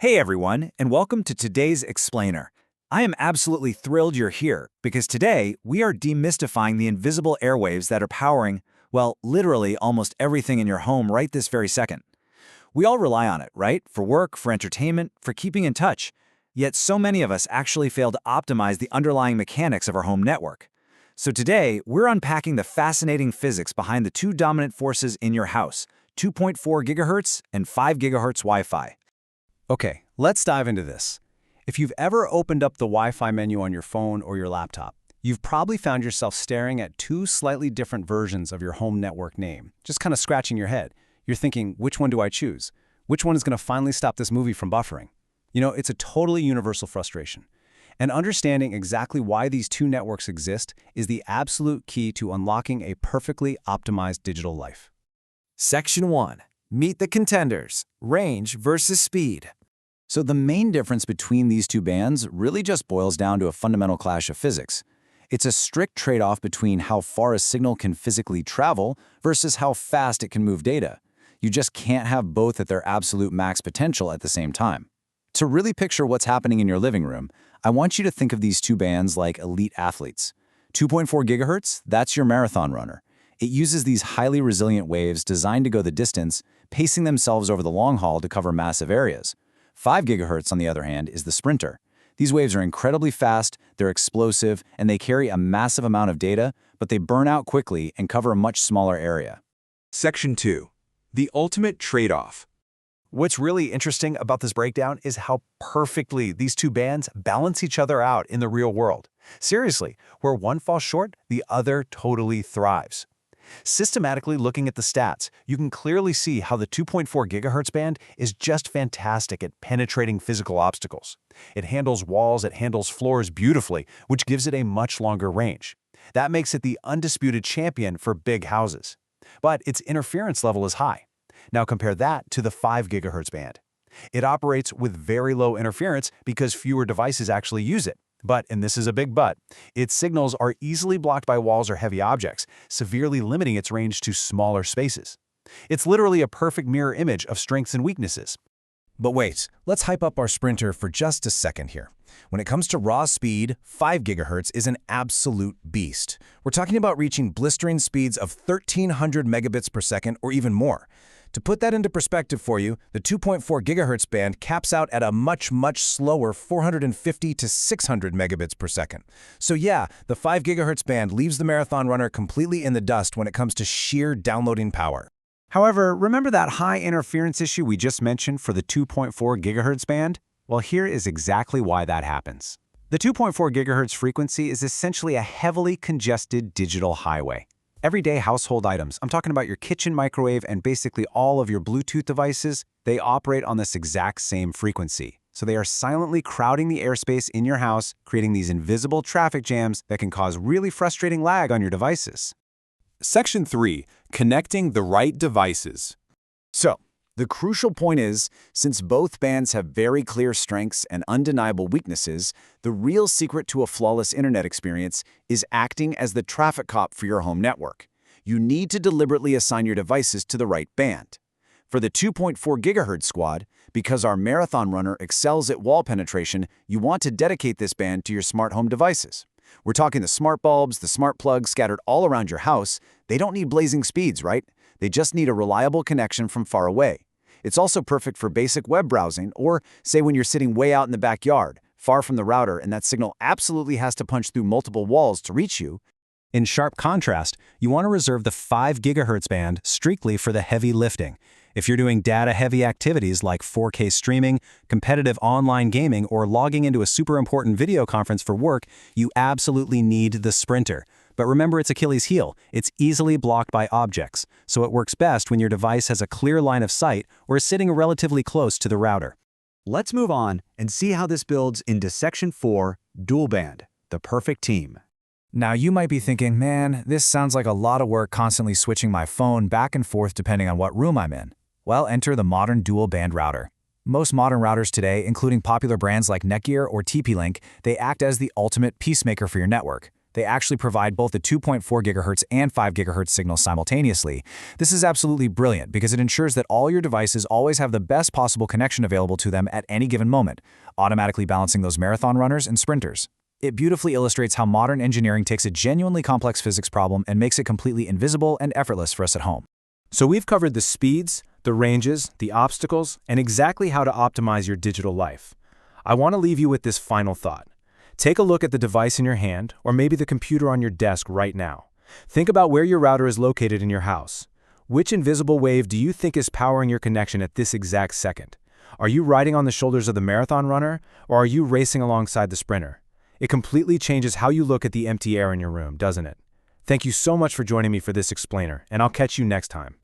Hey everyone, and welcome to today's Explainer. I am absolutely thrilled you're here because today we are demystifying the invisible airwaves that are powering, well, literally almost everything in your home right this very second. We all rely on it, right? For work, for entertainment, for keeping in touch. Yet so many of us actually fail to optimize the underlying mechanics of our home network. So today, we're unpacking the fascinating physics behind the two dominant forces in your house, 2.4 GHz and 5 GHz Wi-Fi. Okay, let's dive into this. If you've ever opened up the Wi-Fi menu on your phone or your laptop, you've probably found yourself staring at two slightly different versions of your home network name, just kind of scratching your head. You're thinking, which one do I choose? Which one is going to finally stop this movie from buffering? You know, it's a totally universal frustration. And understanding exactly why these two networks exist is the absolute key to unlocking a perfectly optimized digital life. Section 1. Meet the Contenders, range versus speed. So the main difference between these two bands really just boils down to a fundamental clash of physics. It's a strict trade-off between how far a signal can physically travel versus how fast it can move data. You just can't have both at their absolute max potential at the same time. To really picture what's happening in your living room, I want you to think of these two bands like elite athletes. 2.4 GHz, that's your marathon runner. It uses these highly resilient waves designed to go the distance, pacing themselves over the long haul to cover massive areas. 5 GHz, on the other hand, is the sprinter. These waves are incredibly fast, they're explosive, and they carry a massive amount of data, but they burn out quickly and cover a much smaller area. Section 2. The ultimate trade-off. What's really interesting about this breakdown is how perfectly these two bands balance each other out in the real world. Seriously, where one falls short, the other totally thrives. Systematically looking at the stats, you can clearly see how the 2.4 GHz band is just fantastic at penetrating physical obstacles. It handles walls, it handles floors beautifully, which gives it a much longer range. That makes it the undisputed champion for big houses. But its interference level is high. Now compare that to the 5 GHz band. It operates with very low interference because fewer devices actually use it. But, and this is a big but, its signals are easily blocked by walls or heavy objects, severely limiting its range to smaller spaces. It's literally a perfect mirror image of strengths and weaknesses. But wait, let's hype up our sprinter for just a second here. When it comes to raw speed, 5 GHz is an absolute beast. We're talking about reaching blistering speeds of 1,300 megabits per second or even more. To put that into perspective for you, the 2.4 GHz band caps out at a much slower 450 to 600 megabits per second. So yeah, the 5 GHz band leaves the Marathon Runner completely in the dust when it comes to sheer downloading power. However, remember that high interference issue we just mentioned for the 2.4 GHz band? Well, here is exactly why that happens. The 2.4 GHz frequency is essentially a heavily congested digital highway. Everyday household items, I'm talking about your kitchen microwave and basically all of your Bluetooth devices, they operate on this exact same frequency. So they are silently crowding the airspace in your house, creating these invisible traffic jams that can cause really frustrating lag on your devices. Section 3. Connecting the right devices. So, the crucial point is, since both bands have very clear strengths and undeniable weaknesses, the real secret to a flawless internet experience is acting as the traffic cop for your home network. You need to deliberately assign your devices to the right band. For the 2.4 GHz squad, because our Marathon Runner excels at wall penetration, you want to dedicate this band to your smart home devices. We're talking the smart bulbs, the smart plugs scattered all around your house. They don't need blazing speeds, right? They just need a reliable connection from far away. It's also perfect for basic web browsing or, say, when you're sitting way out in the backyard, far from the router, and that signal absolutely has to punch through multiple walls to reach you. In sharp contrast, you want to reserve the 5 GHz band strictly for the heavy lifting. If you're doing data-heavy activities like 4K streaming, competitive online gaming, or logging into a super important video conference for work, you absolutely need the sprinter. But remember its Achilles heel, it's easily blocked by objects, so it works best when your device has a clear line of sight or is sitting relatively close to the router. Let's move on and see how this builds into Section 4, dual band, the perfect team. Now you might be thinking, man, this sounds like a lot of work constantly switching my phone back and forth depending on what room I'm in. Well, enter the modern dual band router. Most modern routers today, including popular brands like Netgear or TP-Link, they act as the ultimate peacemaker for your network. They actually provide both the 2.4 GHz and 5 GHz signals simultaneously. This is absolutely brilliant because it ensures that all your devices always have the best possible connection available to them at any given moment, automatically balancing those marathon runners and sprinters. It beautifully illustrates how modern engineering takes a genuinely complex physics problem and makes it completely invisible and effortless for us at home. So we've covered the speeds, the ranges, the obstacles, and exactly how to optimize your digital life. I want to leave you with this final thought. Take a look at the device in your hand, or maybe the computer on your desk right now. Think about where your router is located in your house. Which invisible wave do you think is powering your connection at this exact second? Are you riding on the shoulders of the marathon runner, or are you racing alongside the sprinter? It completely changes how you look at the empty air in your room, doesn't it? Thank you so much for joining me for this explainer, and I'll catch you next time.